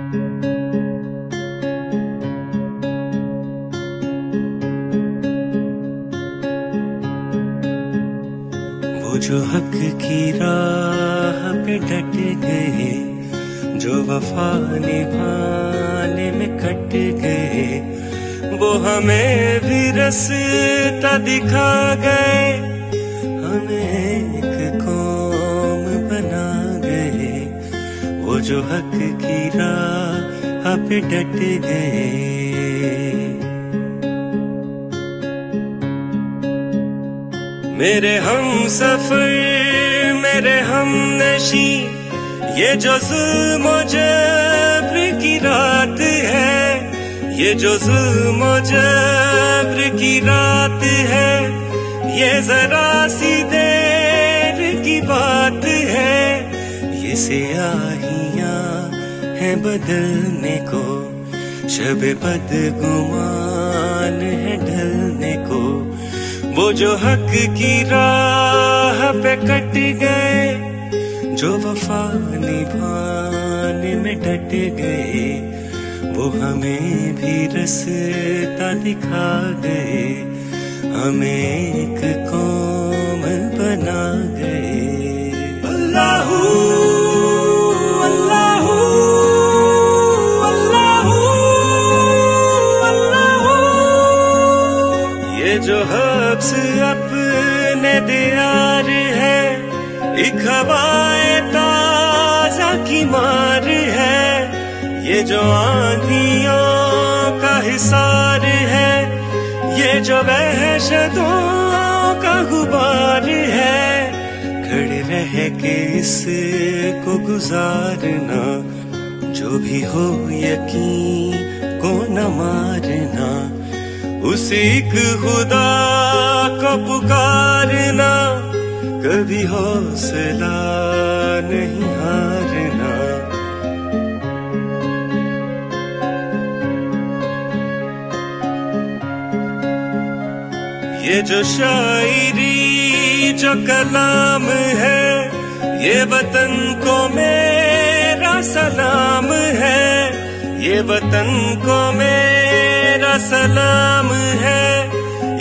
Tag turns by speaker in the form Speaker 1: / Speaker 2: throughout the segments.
Speaker 1: وہ جو حق کی راہ پہ ڈٹ گئے، جو وفا نبھانے میں کٹ گئے، وہ ہمیں بھی رستہ دکھا گئے، ہمیں ایک قوم بنا گئے۔ وہ جو حق کی راہ پہ ڈٹ گئے۔ میرے ہم سفر، میرے ہم نشی، یہ جو ظلم و جبر کی رات ہے، یہ جو ظلم و جبر کی رات ہے، یہ ذرا سی دیر کی بات ہے۔ یہ سیاہیاں ہیں بدلنے کو، شب بدگمان ہے ڈھلنے کو۔ وہ جو حق کی راہ پہ کٹ گئے، جو وفا نبھانے میں ڈٹ گئے، وہ ہمیں بھی رستہ دکھا گئے، ہمیں ایک قوم بنا گئے۔ اللہ اللہ اللہ اللہ، یہ جو حبس اپنے دیار ہے، ایک ہوائے تازہ کی مار ہے، یہ جو آندھیوں کا حصار ہے، یہ جو وحشتوں کا غبار ہے، کھڑے رہ کے اس کو گزارنا، جو بھی ہو یقین کو نہ مارنا، اس ایک خدا کو پکارنا، کبھی حوصلہ نہیں ہارنا۔ یہ جو شاعری جو کلام ہے، یہ وطن کو میرا سلام ہے، یہ وطن کو میرا سلام ہے،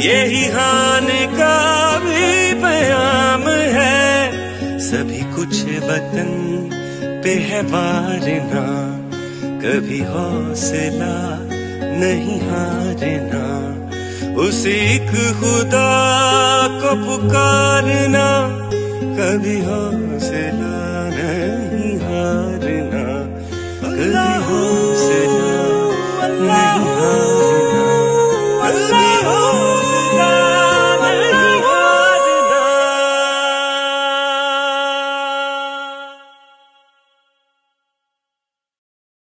Speaker 1: یہی ہان کا بھی پیام ہے۔ سبھی کچھ وطن پہ ہے وارنا، کبھی حوصلہ نہیں ہارنا، اس ایک خدا کو پکارنا، کبھی حوصلہ نہیں ہارنا، کبھی حوصلہ نہیں ہارنا۔